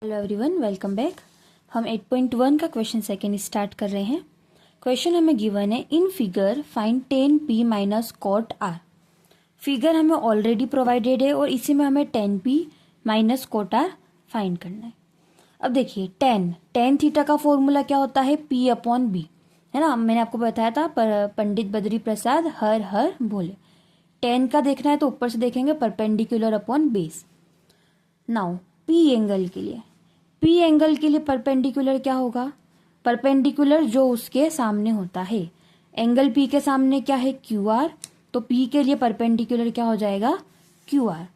Hello everyone, welcome back. हम 8.1 का question second start कर रहे हैं। क्वेश्चन हमें गिवन है, in figure find 10p minus cot R. Figure हमें ऑलरेडी प्रोवाइडेड है और इसी में हमें 10p minus cot are find करना है। अब देखिए, टेन थीटा का फॉर्मूला क्या होता है, p अपॉन बी, है ना। मैंने आपको बताया था पंडित बद्री प्रसाद हर हर बोले। 10 का देखना है तो ऊपर से देखेंगे perpendicular upon base. Now P angle के लिए परपेंडिकुलर क्या होगा, परपेंडिकुलर जो उसके सामने होता है। एंगल पी के सामने क्या है, क्यू आर, तो पी के लिए परपेंडिकुलर क्या हो जाएगा, क्यू आर।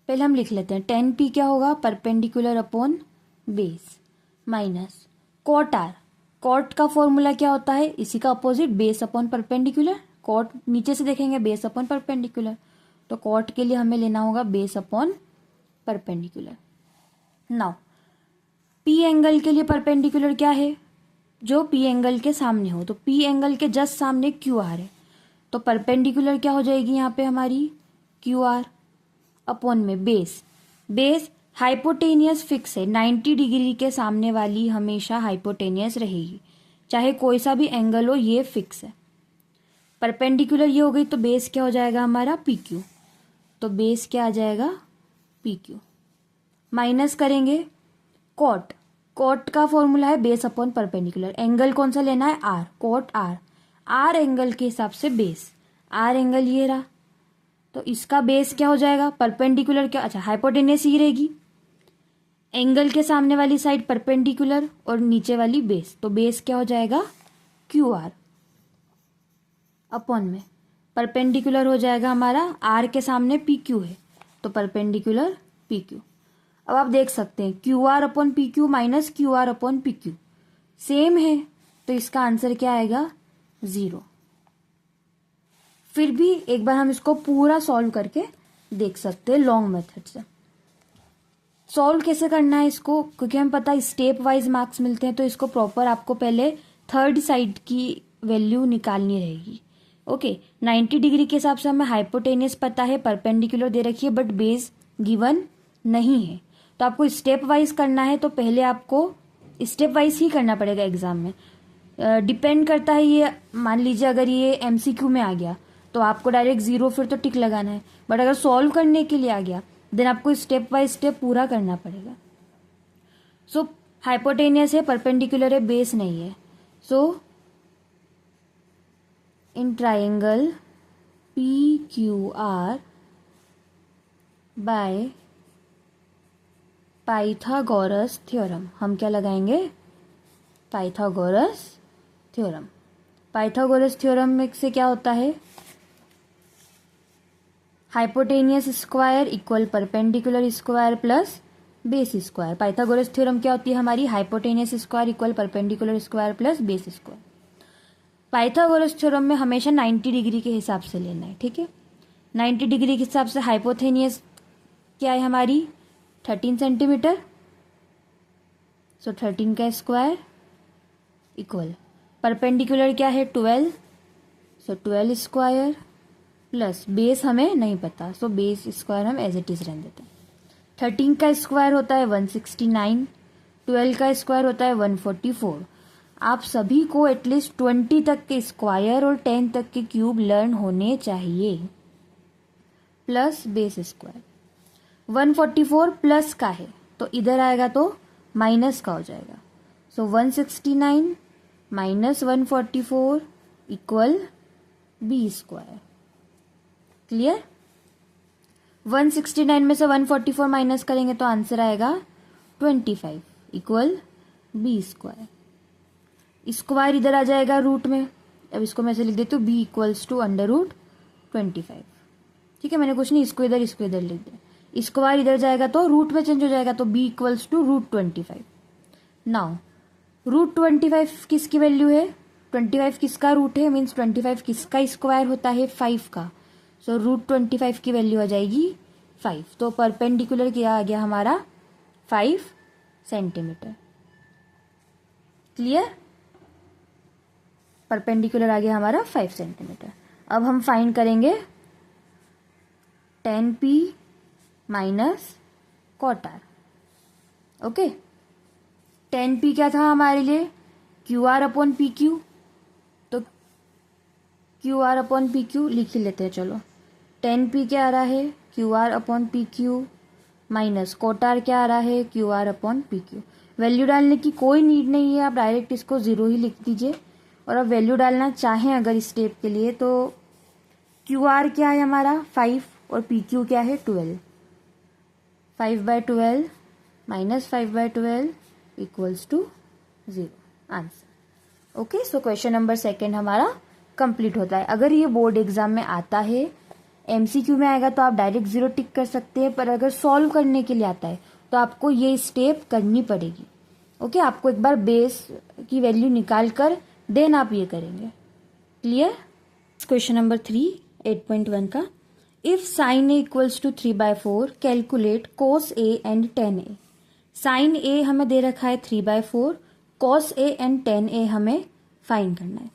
पहले हम लिख लेते हैं, 10p क्या होगा, perpendicular upon base, minus cot R. Cot का फॉर्मूला क्या होता है, इसी का opposite, base upon perpendicular. Cot नीचे से देखेंगे बेस अपॉन परपेंडिकुलर, तो कॉट के लिए हमें लेना होगा base upon perpendicular. Now P angle के लिए परपेंडिकुलर क्या है, जो पी एंगल के सामने हो, तो पी एंगल के जस्ट सामने क्यू आर है, तो परपेंडिकुलर क्या हो जाएगी यहाँ पे हमारी, क्यू आर अपॉन में बेस हाइपोटेनियस फिक्स है, 90 डिग्री के सामने वाली हमेशा हाइपोटेनियस रहेगी, चाहे कोई सा भी एंगल हो, ये फिक्स है। परपेंडिकुलर ये हो गई, तो बेस क्या हो जाएगा हमारा, पी क्यू, तो बेस क्या आ जाएगा, पी क्यू। माइनस करेंगे कॉट का फॉर्मूला है बेस अपॉन परपेंडिकुलर। एंगल कौन सा लेना है, आर, कॉट आर एंगल के हिसाब से बेस, आर एंगल ये रहा, तो इसका बेस क्या हो जाएगा, परपेंडिकुलर क्या, अच्छा हाइपोटेनियस ही रहेगी, एंगल के सामने वाली साइड परपेंडिकुलर और नीचे वाली बेस, तो बेस क्या हो जाएगा, क्यू आर अपॉन में परपेंडिकुलर हो जाएगा हमारा, आर के सामने पी क्यू है, तो परपेंडिकुलर पी क्यू। अब आप देख सकते हैं Q R upon P Q minus Q R upon P Q same है, तो इसका आंसर क्या आएगा, 0। फिर भी एक बार हम इसको पूरा सॉल्व करके देख सकते हैं लॉन्ग मेथड से। सॉल्व कैसे करना है इसको, क्योंकि हम पता है स्टेप वाइज मार्क्स मिलते हैं, तो इसको प्रॉपर आपको पहले थर्ड साइड की वैल्यू निकालनी रहेगी। ओके, 90 डिग्री के हिसाब से हमें हाइपोटेनियस पता है, परपेंडिकुलर दे रखी है, बट बेस गिवन नहीं है, तो आपको स्टेप वाइज करना है। तो पहले आपको स्टेप वाइज ही करना पड़ेगा एग्जाम में। डिपेंड करता है, ये मान लीजिए अगर ये एमसीक्यू में आ गया तो आपको डायरेक्ट 0 फिर तो टिक लगाना है, बट अगर सॉल्व करने के लिए आ गया देन आपको स्टेप बाय स्टेप पूरा करना पड़ेगा। सो हाइपोटेनियस है, परपेंडिकुलर है, बेस नहीं है। So in triangle P Q R by Pythagoras theorem, हम क्या लगाएंगे, पाइथागोरस थ्योरम। पाइथागोरस थ्योरम में से क्या होता है, hypotenuse square equal perpendicular square plus base square. Pythagoras theorem क्या होती है हमारी, hypotenuse square equal perpendicular square plus base square. Pythagoras theorem में हमेशा 90 डिग्री के हिसाब से लेना है, ठीक है। 90 डिग्री के हिसाब से हाइपोटेनियस क्या है हमारी, 13 सेंटीमीटर, सो 13 का स्क्वायर इक्वल परपेंडिकुलर क्या है 12, सो 12 स्क्वायर प्लस बेस हमें नहीं पता, सो बेस स्क्वायर हम एज इट इज रहने देते हैं। 13 का स्क्वायर होता है 169, 12 का स्क्वायर होता है 144। आप सभी को एटलीस्ट 20 तक के स्क्वायर और 10 तक के क्यूब लर्न होने चाहिए। प्लस बेस स्क्वायर 144 प्लस का है, तो इधर आएगा तो माइनस का हो जाएगा, so 169 minus 144 equal B square. Clear, 169 में से 144 माइनस करेंगे तो आंसर आएगा 25 इक्वल बी स्क्वायर। स्क्वायर इधर आ जाएगा रूट में, अब इसको मैं ऐसे लिख देती हूँ, B equals to under root 25। ठीक है, मैंने कुछ नहीं, इसको इधर लिख दिया। स्क्वायर इधर जाएगा तो रूट में चेंज हो जाएगा, तो B equals to root 25। Now root 25 किसकी वैल्यू है, 25 किसका रूट है, मीन्स 25 किसका स्क्वायर होता है, 5 का, सो रूट 25 की वैल्यू आ जाएगी 5, तो परपेंडिकुलर क्या आ गया हमारा 5 सेंटीमीटर। क्लियर, परपेंडिकुलर आ गया हमारा 5 सेंटीमीटर। अब हम फाइंड करेंगे 10p minus cot are. Okay, 10p क्या था हमारे लिए, Q R upon P Q, तो Q R upon P Q लिख ही लेते हैं। चलो 10p क्या आ रहा है, Q R upon P Q, minus cot R क्या आ रहा है, Q R upon P Q. Value डालने की कोई नीड नहीं है, आप डायरेक्ट इसको 0 ही लिख दीजिए। और अब वैल्यू डालना चाहें अगर इस स्टेप के लिए, तो क्यू आर क्या है हमारा 5 और पी क्यू क्या है 12, 5/12 minus 5/12 equals to 0, answer. Okay, so question number 2 हमारा कंप्लीट होता है। अगर ये बोर्ड एग्जाम में आता है, एमसीक्यू में आएगा तो आप डायरेक्ट 0 टिक कर सकते हैं, पर अगर सॉल्व करने के लिए आता है तो आपको ये स्टेप करनी पड़ेगी। ओके, आपको एक बार बेस की वैल्यू निकाल कर देन आप ये करेंगे। क्लियर? क्वेश्चन नंबर 3 8.1 का, if sine A equals to 3/4 calculate cos A and tan A. Sine A हमें दे रखा है 3/4, cos A and tan A हमें फाइंड करना है।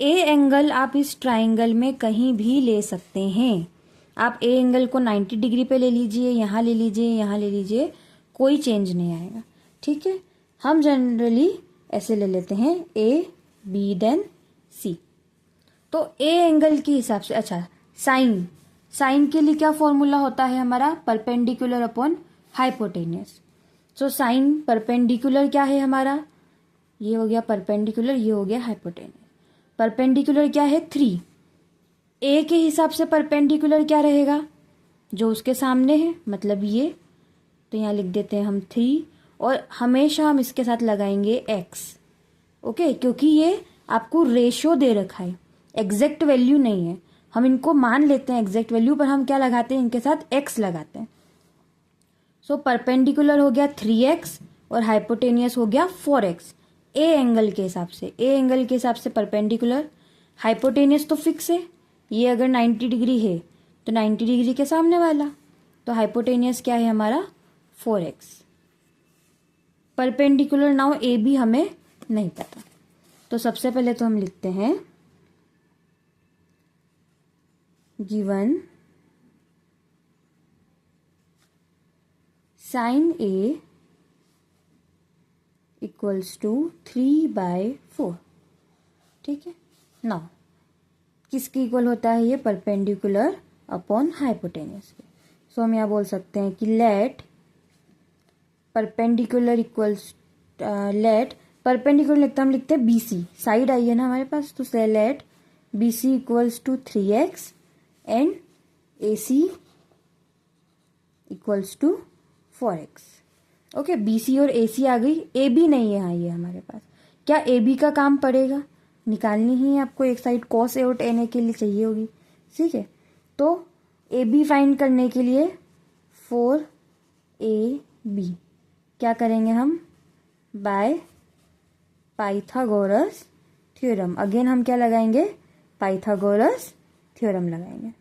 ए एंगल आप इस ट्राइंगल में कहीं भी ले सकते हैं। आप ए एंगल को 90 डिग्री पे ले लीजिए, यहाँ ले लीजिए, यहाँ ले लीजिए, कोई चेंज नहीं आएगा। ठीक है, हम जनरली ऐसे ले लेते हैं ए बी देन सी। तो ए एंगल के हिसाब से, अच्छा साइन के लिए क्या फॉर्मूला होता है हमारा, perpendicular upon hypotenuse. So sine perpendicular क्या है हमारा, ये हो गया परपेंडिकुलर, ये हो गया हाइपोटेनियस। परपेंडिकुलर क्या है 3, ए के हिसाब से परपेंडिकुलर क्या रहेगा, जो उसके सामने है, मतलब ये, तो यहाँ लिख देते हैं हम 3, और हमेशा हम इसके साथ लगाएंगे x। ओके, क्योंकि ये आपको रेशियो दे रखा है, एग्जैक्ट वैल्यू नहीं है। हम इनको मान लेते हैं एग्जैक्ट वैल्यू, पर हम क्या लगाते हैं, इनके साथ x लगाते हैं। सो परपेंडिकुलर हो गया 3x और हाइपोटेनियस हो गया 4x। ए एंगल के हिसाब से, ए एंगल के हिसाब से परपेंडिकुलर, हाइपोटेनियस तो फिक्स है, ये अगर 90 डिग्री है तो 90 डिग्री के सामने वाला, तो हाइपोटेनियस क्या है हमारा 4x। Perpendicular now A B हमें नहीं पता, तो सबसे पहले तो हम लिखते हैं given sine A equals to 3/4। ठीक है, नाउ किसके इक्वल होता है ये, परपेंडिकुलर अपॉन हाइपोटेनियस के। सो हम यहाँ बोल सकते हैं कि let perpendicular equals, let perpendicular लिखते हम लिखते हैं BC, साइड आई है ना हमारे पास, तो से let BC equals to 3x and AC equals to 4x। Okay, BC और AC आ गई, AB नहीं है हाँ ये हमारे पास। क्या AB का काम पड़ेगा, निकालनी ही है आपको, एक साइड cos A और tan A के लिए चाहिए होगी। ठीक है, तो AB फाइंड करने के लिए 4AB क्या करेंगे हम, बाय पाइथागोरस थ्योरम। अगेन हम क्या लगाएंगे, पाइथागोरस थ्योरम लगाएंगे।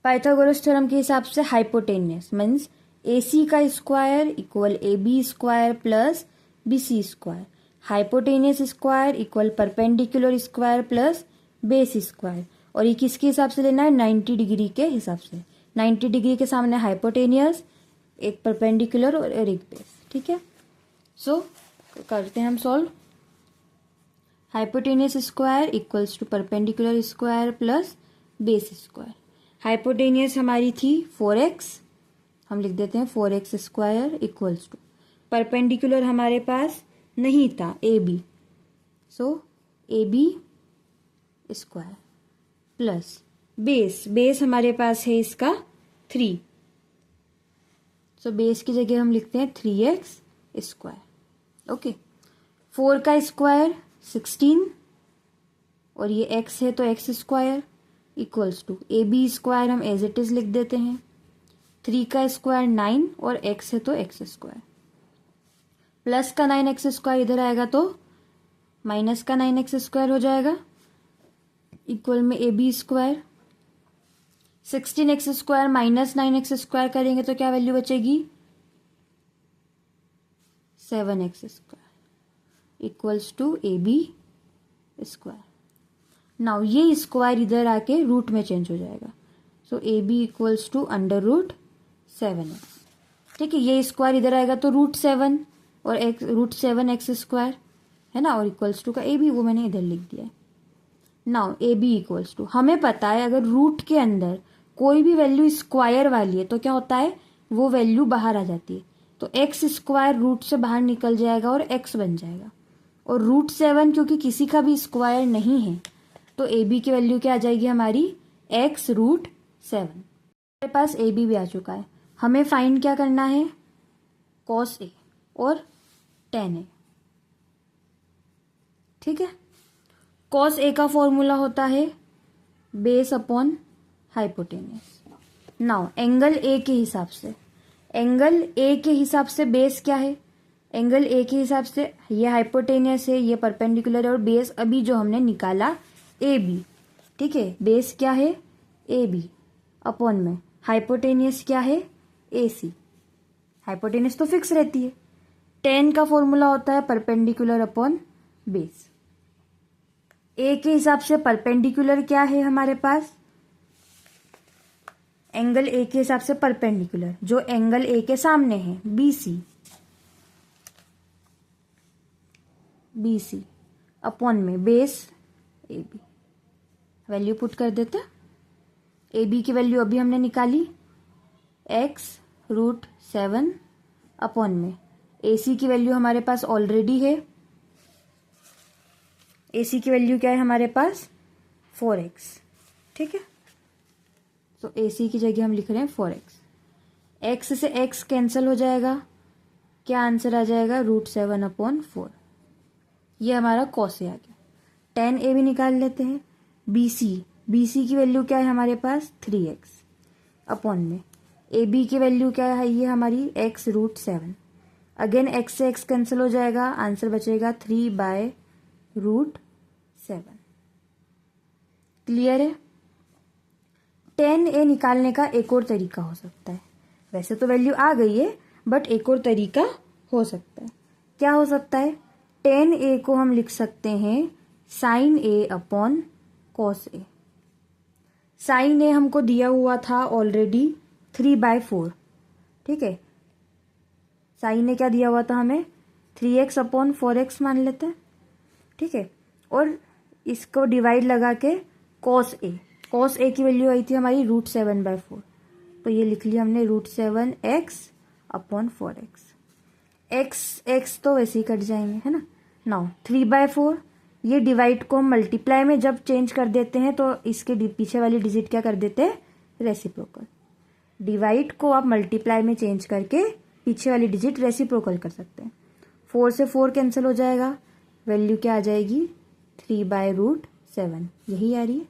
पाइथागोरस थ्योरम के हिसाब से हाइपोटेनियस मीन्स AC का square equal AB square plus BC square, hypotenuse square equal perpendicular square plus base square. और ये किसके हिसाब से लेना है, 90 डिग्री के हिसाब से। 90 डिग्री के सामने हाइपोटेनियस, एक परपेंडिकुलर और एक बेस। ठीक है, सो करते हैं हम solve. Hypotenuse square equals to perpendicular square plus base square. Hypotenuse हमारी थी 4x, हम लिख देते हैं 4x square equals to, perpendicular हमारे पास नहीं था AB, सो AB स्क्वायर प्लस बेस हमारे पास है इसका 3, सो बेस की जगह हम लिखते हैं 3x स्क्वायर। ओके, 4 का स्क्वायर 16 और ये x है तो x square equals to AB square हम एज इट इज लिख देते हैं, 3 का स्क्वायर 9 और x है तो x स्क्वायर, प्लस का 9x स्क्वायर इधर आएगा तो माइनस का 9x स्क्वायर हो जाएगा, इक्वल में AB square. 16x square minus 9x square करेंगे तो क्या वैल्यू बचेगी, 7x square equals to AB square. Now ये स्क्वायर इधर आके रूट में चेंज हो जाएगा, so AB equals to under root 7x। ठीक है, ये स्क्वायर इधर आएगा तो √7 और √7x² है ना, और इक्वल्स टू का ए बी, वो मैंने इधर लिख दिया है। Now A B equals to, हमें पता है अगर रूट के अंदर कोई भी वैल्यू स्क्वायर वाली है तो क्या होता है, वो वैल्यू बाहर आ जाती है। तो x² रूट से बाहर निकल जाएगा और x बन जाएगा, और √7 क्योंकि किसी का भी स्क्वायर नहीं है तो ए बी की वैल्यू क्या आ जाएगी हमारी, x√7। हमारे पास ए बी भी आ चुका है। हमें फाइंड क्या करना है, cos A और tan A। ठीक है, cos A का फॉर्मूला होता है base upon hypotenuse. Now angle A के हिसाब से, एंगल ए के हिसाब से बेस क्या है, एंगल ए के हिसाब से ये हाइपोटेनियस है, ये परपेंडिकुलर है, और बेस अभी जो हमने निकाला ए बी। ठीक है, बेस क्या है ए बी अपॉन में हाइपोटेनियस क्या है ए सी। हाइपोटेनियस तो फिक्स रहती है। tan का फॉर्मूला होता है परपेंडिकुलर अपॉन बेस। ए के हिसाब से परपेंडिकुलर क्या है हमारे पास, एंगल ए के हिसाब से परपेंडिकुलर जो एंगल ए के सामने है BC अपॉन में base A B. Value put कर देते, ए बी की वैल्यू अभी हमने निकाली x√7 अपॉन में ए सी की वैल्यू हमारे पास ऑलरेडी है, ए सी की वैल्यू क्या है हमारे पास 4x। ठीक है, तो ए सी की जगह हम लिख रहे हैं 4x। x से x कैंसिल हो जाएगा, क्या आंसर आ जाएगा √7/4। ये हमारा cos A आ गया। tan A भी निकाल लेते हैं। BC की वैल्यू क्या है हमारे पास 3x अपॉन में ए बी की वैल्यू क्या है, ये हमारी x√7। अगेन x से x कैंसिल हो जाएगा, आंसर बचेगा 3/√7। क्लियर है। tan A निकालने का एक और तरीका हो सकता है, वैसे तो वैल्यू आ गई है बट एक और तरीका हो सकता है। क्या हो सकता है, tan A को हम लिख सकते हैं sin A upon cos A। sin A हमको दिया हुआ था ऑलरेडी 3/4। ठीक है, sin A क्या दिया हुआ था हमें 3x अपॉन 4x मान लेते हैं। ठीक है, और इसको डिवाइड लगा के cos A की वैल्यू आई थी हमारी √7/4, तो ये लिख लिया हमने √7x अपॉन 4x। x तो वैसे ही कट जाएंगे है ना। नाउ 3/4, ये डिवाइड को हम मल्टीप्लाई में जब चेंज कर देते हैं तो इसके पीछे वाली डिजिट क्या कर देते हैं, रेसिप्रोकल। डिवाइड को आप मल्टीप्लाई में चेंज करके पीछे वाली डिजिट रेसिप्रोकल कर सकते हैं। 4 से 4 कैंसिल हो जाएगा, वैल्यू क्या आ जाएगी 3/√7। यही आ रही है।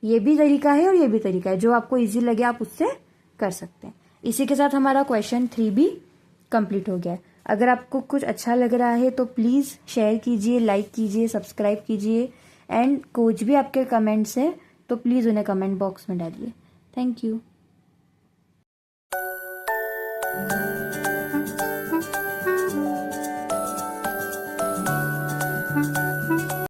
ये भी तरीका है और ये भी तरीका है, जो आपको इजी लगे आप उससे कर सकते हैं। इसी के साथ हमारा क्वेश्चन 3 भी कंप्लीट हो गया है। अगर आपको कुछ अच्छा लग रहा है तो प्लीज़ शेयर कीजिए, लाइक कीजिए, सब्सक्राइब कीजिए, एंड कुछ भी आपके कमेंट्स हैं तो प्लीज़ उन्हें कमेंट बॉक्स में डालिए। Thank you.